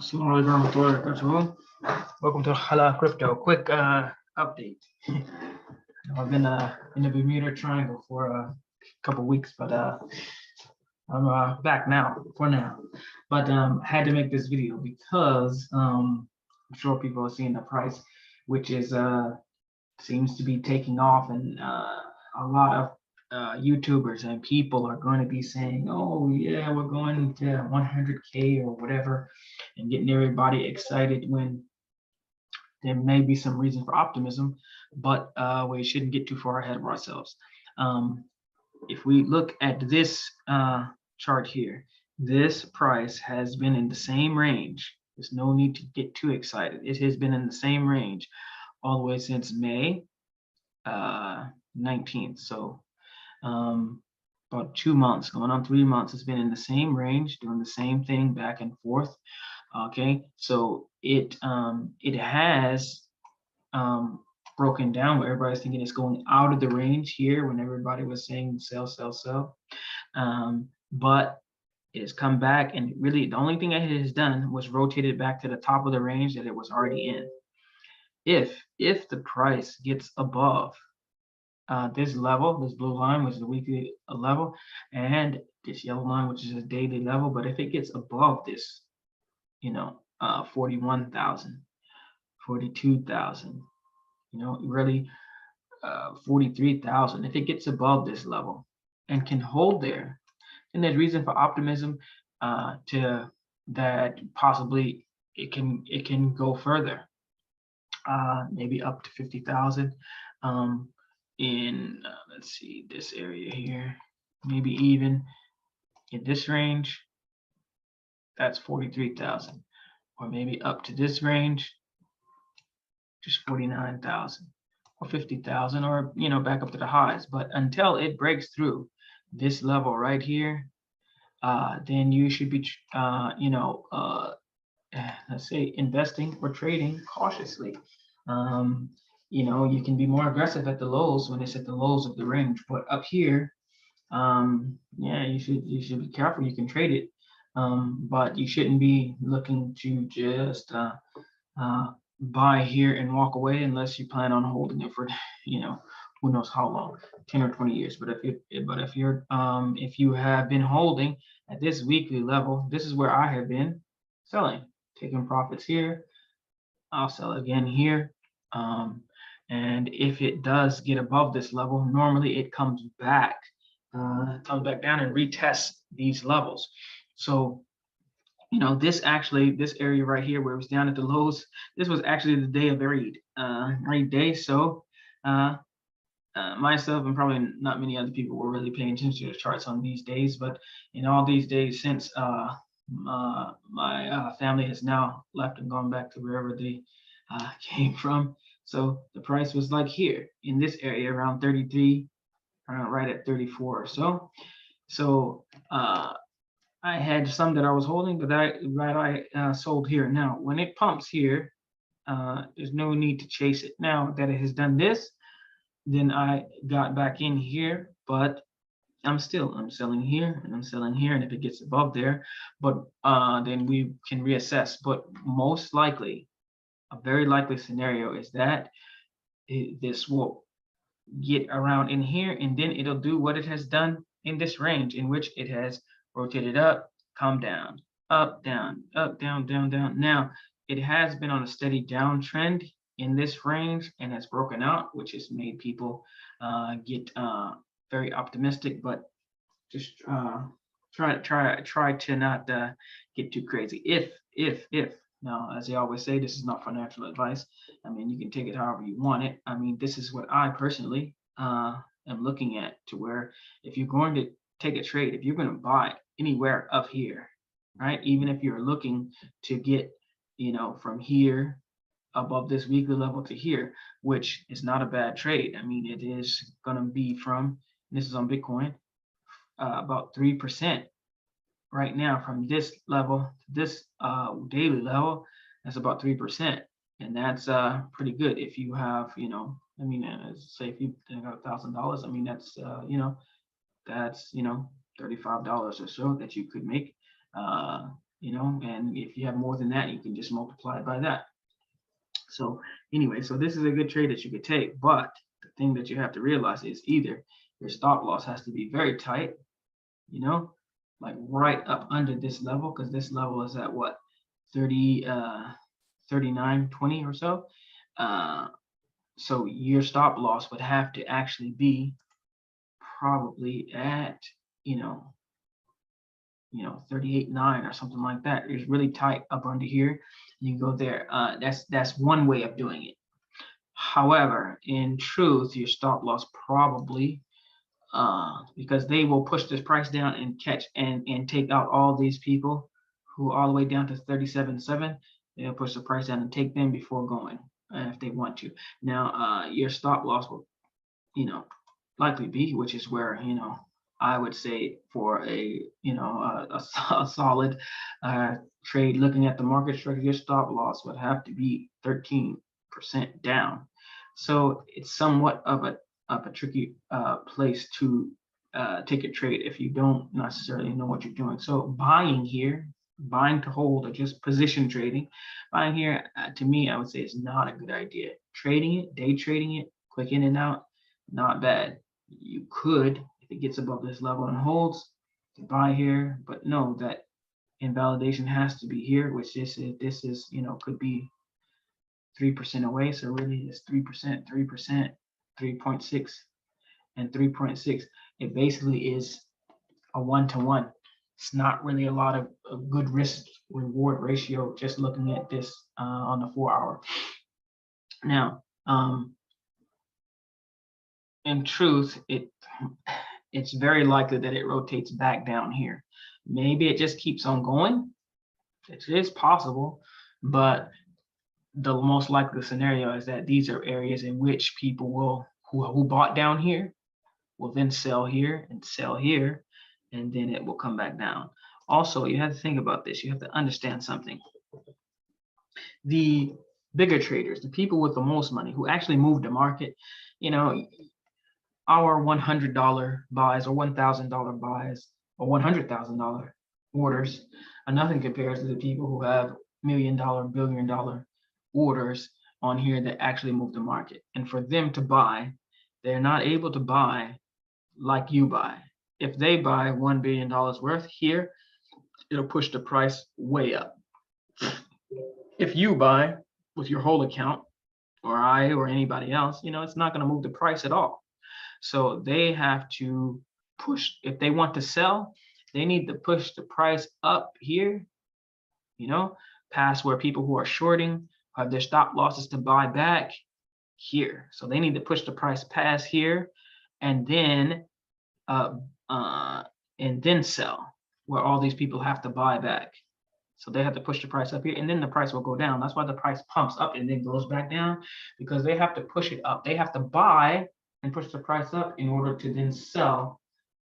Assalamu alaikum warahmatullahi wabarakatuh. Welcome to Hala Crypto. Quick update. I've been in the Bermuda Triangle for a couple weeks, but I'm back now for now. But had to make this video because I'm sure people are seeing the price, which is seems to be taking off, and a lot of YouTubers and people are going to be saying, "Oh yeah, we're going to 100K or whatever," and getting everybody excited when there may be some reason for optimism, but we shouldn't get too far ahead of ourselves. If we look at this chart here, this price has been in the same range. There's no need to get too excited. It has been in the same range all the way since May 19th. So about 2 months, going on 3 months, it's been in the same range, doing the same thing back and forth. Okay, so it has broken down where everybody's thinking it's going out of the range here when everybody was saying sell, sell, sell. But it has come back, and really the only thing that it has done was rotated back to the top of the range that it was already in. If the price gets above this level, this blue line, which is a weekly level, and this yellow line, which is a daily level, but if it gets above this, 41,000, 42,000, really 43,000, if it gets above this level and can hold there, then there's reason for optimism to that possibly it can go further, maybe up to 50,000 in let's see, this area here, maybe even in this range, that's 43,000, or maybe up to this range, just 49,000 or 50,000, or back up to the highs. But until it breaks through this level right here, then you should be let's say investing or trading cautiously. You can be more aggressive at the lows when it's at the lows of the range, but up here, yeah, you should be careful. You can trade it, but you shouldn't be looking to just buy here and walk away unless you plan on holding it for who knows how long, 10 or 20 years. But if you have been holding at this weekly level, this is where I have been selling, taking profits here. I'll sell again here, and if it does get above this level, normally it comes back down and retests these levels. So this area right here where it was down at the lows, this was actually the day of very great day. So myself and probably not many other people were really paying attention to the charts on these days, but in all these days since my family has now left and gone back to wherever they came from, so the price was like here in this area around 33, right at 34 or so. So I had some that I was holding, but I sold here. Now, when it pumps here, there's no need to chase it. Now that it has done this, then I got back in here, but I'm selling here and I'm selling here. And if it gets above there, but then we can reassess. But most likely, a very likely scenario is that this will get around in here, and then it'll do what it has done in this range, in which it has rotated up, come down, up, down, down, down. Now, it has been on a steady downtrend in this range and has broken out, which has made people get very optimistic, but just try to not get too crazy. If now, as I always say, this is not financial advice. I mean, you can take it however you want it. I mean, this is what I personally am looking at, to where if you're going to take a trade, if you're going to buy anywhere up here, right, even if you're looking to get from here above this weekly level to here, which is not a bad trade. I mean, it is going to be from, this is on Bitcoin, about 3% right now from this level to this daily level. That's about 3%, and that's pretty good. If you have, I mean, say if you got $1,000, I mean, that's that's $35 or so that you could make you know, and if you have more than that, you can just multiply it by that. So anyway, so this is a good trade that you could take, but the thing that you have to realize is either your stop loss has to be very tight, you know, like right up under this level, because this level is at what, 30 39.20 or so. uh so your stop loss would have to actually be probably at, you know, 38.9 or something like that. It's really tight up under here. You go there. That's one way of doing it. However, in truth, your stop loss probably, because they will push this price down and catch and take out all these people who are all the way down to 37.7. They'll push the price down and take them before going, if they want to. Now, your stop loss will, you know, likely be, which is where, you know, I would say for a, you know, a solid trade, looking at the market structure, your stop loss would have to be 13% down. So it's somewhat of a tricky place to take a trade if you don't necessarily know what you're doing. So buying here, buying to hold, or just position trading, buying here, to me, I would say is not a good idea. Trading it, day trading it, quick in and out, not bad. You could, if it gets above this level and holds, to buy here, but know that invalidation has to be here, which this is, you know, could be 3% away. So really it's 3%, 3%, 3.6, and 3.6. It basically is a 1-to-1. It's not really a lot of good risk reward ratio just looking at this on the 4 hour. Now, in truth, it's very likely that it rotates back down here. Maybe it just keeps on going. It is possible, but the most likely scenario is that these are areas in which people will, who bought down here, will then sell here and sell here, and then it will come back down. Also, you have to think about this. You have to understand something. The bigger traders, the people with the most money who actually move the market, you know, our $100 buys or $1,000 buys or $100,000 orders are nothing compared to the people who have $1 million, $1 billion orders on here that actually move the market. And for them to buy, they're not able to buy like you buy. If they buy $1 billion worth here, it'll push the price way up. If you buy with your whole account, or I or anybody else, you know, it's not going to move the price at all. So they have to push, if they want to sell, they need to push the price up here, you know, past where people who are shorting have their stop losses to buy back here. So they need to push the price past here and then sell where all these people have to buy back. So they have to push the price up here and then the price will go down. That's why the price pumps up and then goes back down, because they have to push it up. They have to buy and push the price up in order to then sell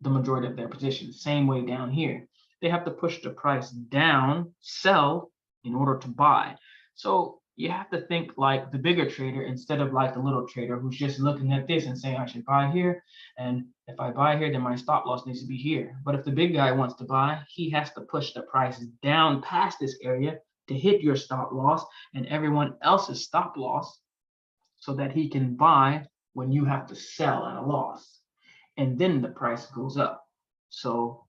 the majority of their position. Same way down here. They have to push the price down, sell in order to buy. So you have to think like the bigger trader instead of like the little trader who's just looking at this and saying, I should buy here. And if I buy here, then my stop loss needs to be here. But if the big guy wants to buy, he has to push the price down past this area to hit your stop loss and everyone else's stop loss so that he can buy when you have to sell at a loss. And then the price goes up. So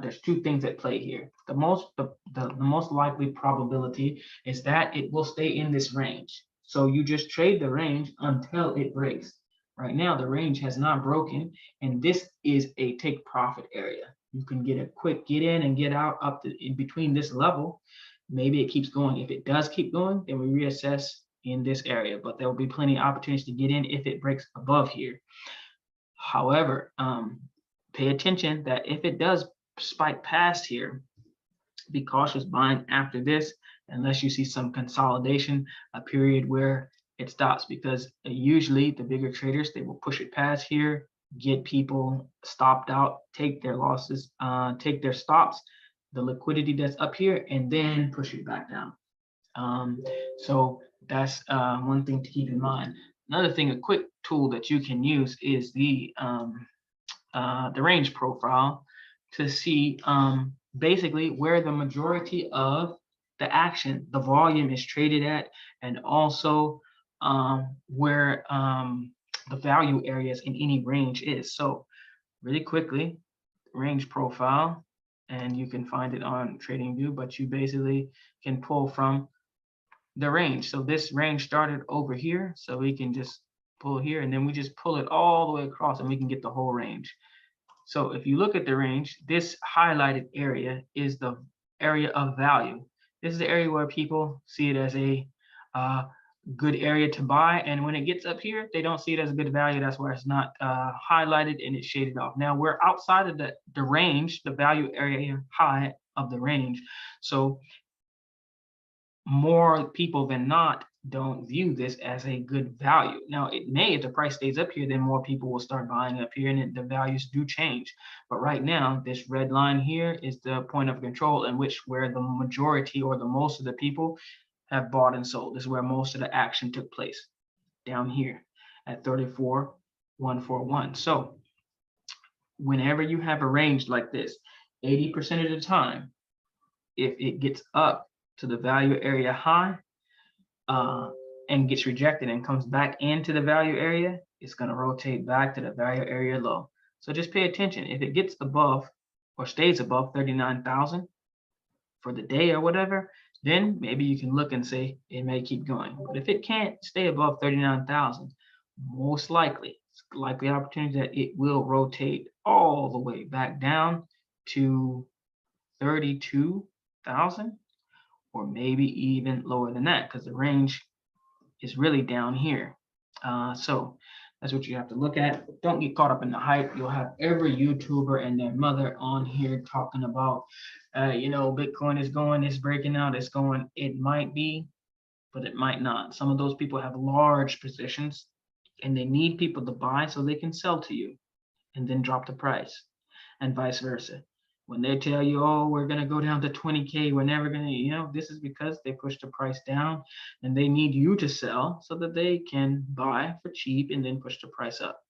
there's two things at play here. The most likely probability is that it will stay in this range. So you just trade the range until it breaks. Right now, the range has not broken, and this is a take profit area. You can get a quick get in and get out up to in between this level. Maybe it keeps going. If it does keep going, then we reassess in this area, but there will be plenty of opportunities to get in if it breaks above here. However, pay attention that if it does spike past here, be cautious buying after this unless you see some consolidation, a period where it stops, because usually the bigger traders, they will push it past here, get people stopped out, take their losses, take their stops, the liquidity that's up here, and then push it back down. So that's one thing to keep in mind. Another thing, a quick tool that you can use is the range profile to see basically where the majority of the action, the volume is traded at, and also where the value areas in any range is. So really quickly, range profile, and you can find it on TradingView, but you basically can pull from the range. So this range started over here, so we can just pull here, and then we just pull it all the way across, and we can get the whole range. So if you look at the range, this highlighted area is the area of value. This is the area where people see it as a good area to buy. And when it gets up here, they don't see it as a good value. That's why it's not highlighted and it's shaded off. Now we're outside of the range, the value area high of the range. So more people than not don't view this as a good value. Now, it may, if the price stays up here, then more people will start buying up here and the values do change. But right now, this red line here is the point of control in which where the majority or the most of the people have bought and sold. This is where most of the action took place, down here at 34,141. So whenever you have a range like this, 80% of the time, if it gets up to the value area high, and gets rejected and comes back into the value area, it's going to rotate back to the value area low. So just pay attention. If it gets above or stays above 39,000 for the day or whatever, then maybe you can look and say it may keep going. But if it can't stay above 39,000, most likely, it's likely opportunity that it will rotate all the way back down to 32,000. Or maybe even lower than that, because the range is really down here. So that's what you have to look at. Don't get caught up in the hype. You'll have every YouTuber and their mother on here talking about, Bitcoin is going, it's breaking out, it's going. It might be, but it might not. Some of those people have large positions and they need people to buy so they can sell to you and then drop the price, and vice versa. When they tell you, oh, we're going to go down to 20K, we're never going to, this is because they push the price down and they need you to sell so that they can buy for cheap and then push the price up.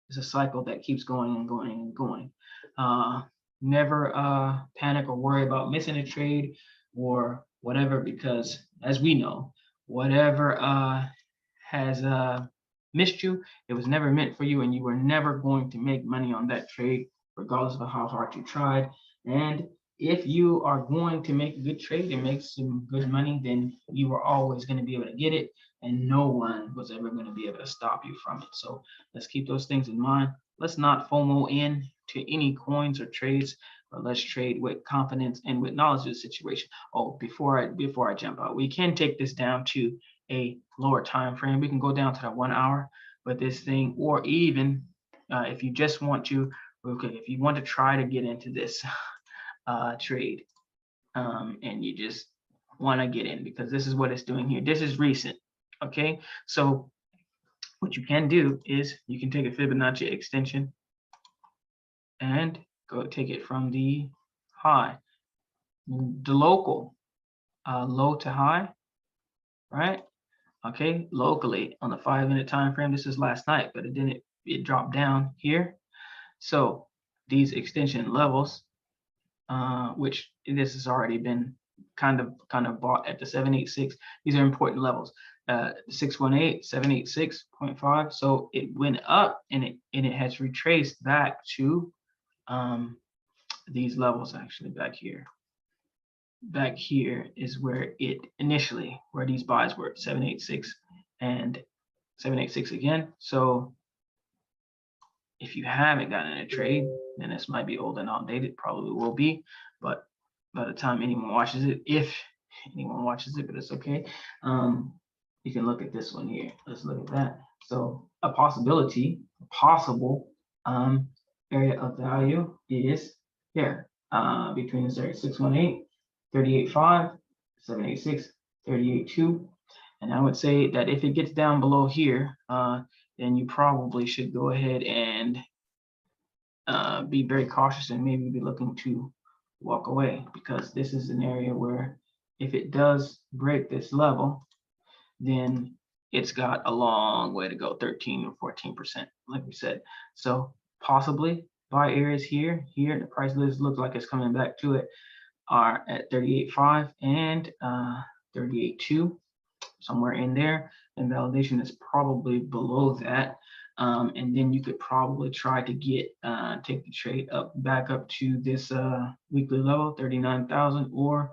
It's a cycle that keeps going and going and going. Never panic or worry about missing a trade or whatever, because as we know, whatever has missed you, it was never meant for you, and you were never going to make money on that trade, regardless of how hard you tried. And if you are going to make a good trade and make some good money, then you are always going to be able to get it, and no one was ever going to be able to stop you from it. So let's keep those things in mind. Let's not FOMO in to any coins or trades, but let's trade with confidence and with knowledge of the situation. Oh, before I jump out, we can take this down to a lower time frame. We can go down to the 1 hour with this thing, or even if you just want to, okay, if you want to try to get into this trade, and you just want to get in, because this is what it's doing here. This is recent. Okay, so what you can do is you can take a Fibonacci extension and go take it from the high, the local low to high, right? Okay, locally on the 5-minute time frame. This is last night, but it dropped down here. So these extension levels, which this has already been kind of bought at the 786. These are important levels. 618, 786.5. So it went up and it has retraced back to these levels. Actually, back here. Back here is where it initially, where these buys were, 786 and 786 again. So if you haven't gotten in a trade, then this might be old and outdated, probably will be, but by the time anyone watches it, if anyone watches it, but it's okay, you can look at this one here. Let's look at that. So a possible area of value is here, between this area, 618, 38.5, 786, 38.2. And I would say that if it gets down below here, then you probably should go ahead and be very cautious and maybe be looking to walk away, because this is an area where if it does break this level, then it's got a long way to go, 13 or 14%, like we said. So possibly buy areas here, the price list looks like it's coming back to it. are at 38.5 and 38.2, somewhere in there, and validation is probably below that. And then you could probably try to get take the trade up back up to this weekly level 39,000 or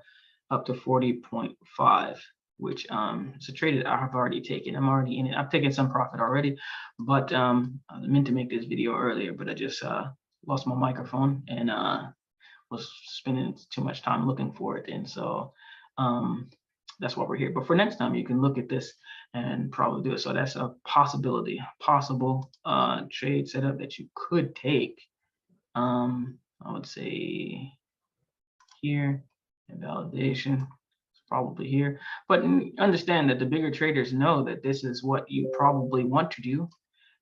up to 40.5, which it's a trade that I have already taken. I'm already in it. I've taken some profit already, but I meant to make this video earlier, but I just lost my microphone and was spending too much time looking for it, and so that's why we're here. But for next time, you can look at this and probably do it. So that's a possibility, possible trade setup that you could take. I would say here, and validation is probably here. But understand that the bigger traders know that this is what you probably want to do.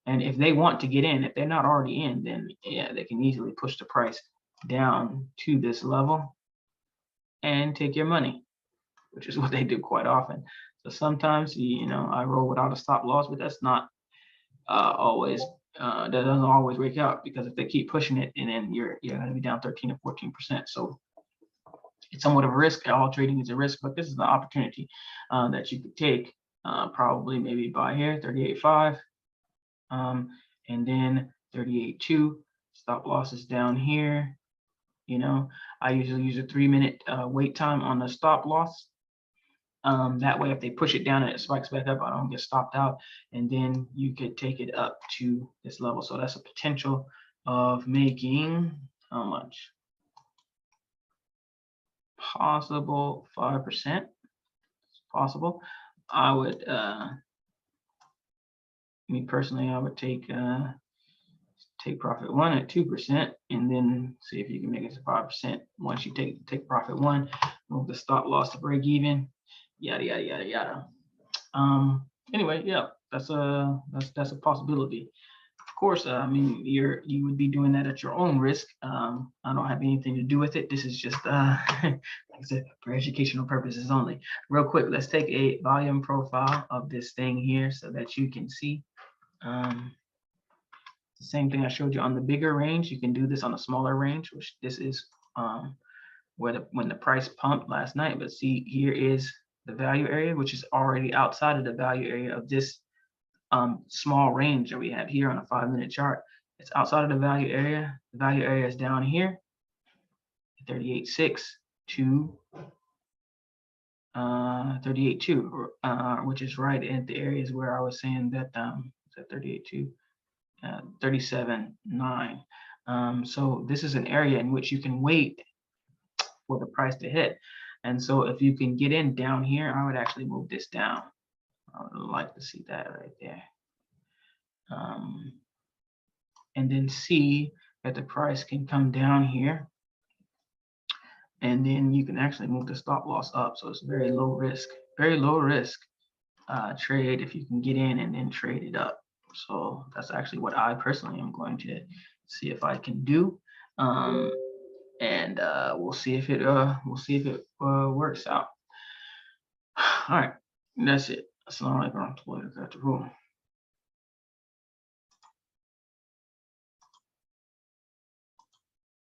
And if they want to get in, if they're not already in, then yeah, they can easily push the price down to this level and take your money, which is what they do quite often. So sometimes, you know, I roll without a stop loss, but that's not always, that doesn't always work out, because if they keep pushing it, and then you're going to be down 13 or 14%. So it's somewhat of a risk. All trading is a risk, but this is the opportunity that you could take. Probably maybe buy here, 38.5, and then 38.2. Stop loss is down here. You know, I usually use a 3-minute wait time on the stop loss. That way, if they push it down and it spikes back up, I don't get stopped out. And then you could take it up to this level. So that's a potential of making how much? Possible 5%. It's possible. I would, me personally, I would take profit one at 2%, and then see if you can make it to 5%. Once you take profit one, move the stop loss to break even. Yada yada yada yada. Anyway, yeah, that's a possibility. Of course, I mean, you would be doing that at your own risk. I don't have anything to do with it. This is just like I said, for educational purposes only. Real quick, let's take a volume profile of this thing here so that you can see. The same thing I showed you on the bigger range. You can do this on a smaller range, which this is when the price pumped last night. But see, here is the value area, which is already outside of the value area of this small range that we have here on a 5-minute chart. It's outside of the value area. The value area is down here, 38.6 to 38.2, which is right at the areas where I was saying that it's at 38.2, 37.9. So this is an area in which you can wait for the price to hit. And so if you can get in down here, I would actually move this down. I would like to see that right there. And then see that the price can come down here. And then you can actually move the stop loss up. So it's very low risk trade if you can get in and then trade it up. So that's actually what I personally am going to see if I can do. And we'll see if it works out. All right, that's it. Assalamu alaikum warahmatullahi wabarakatuh.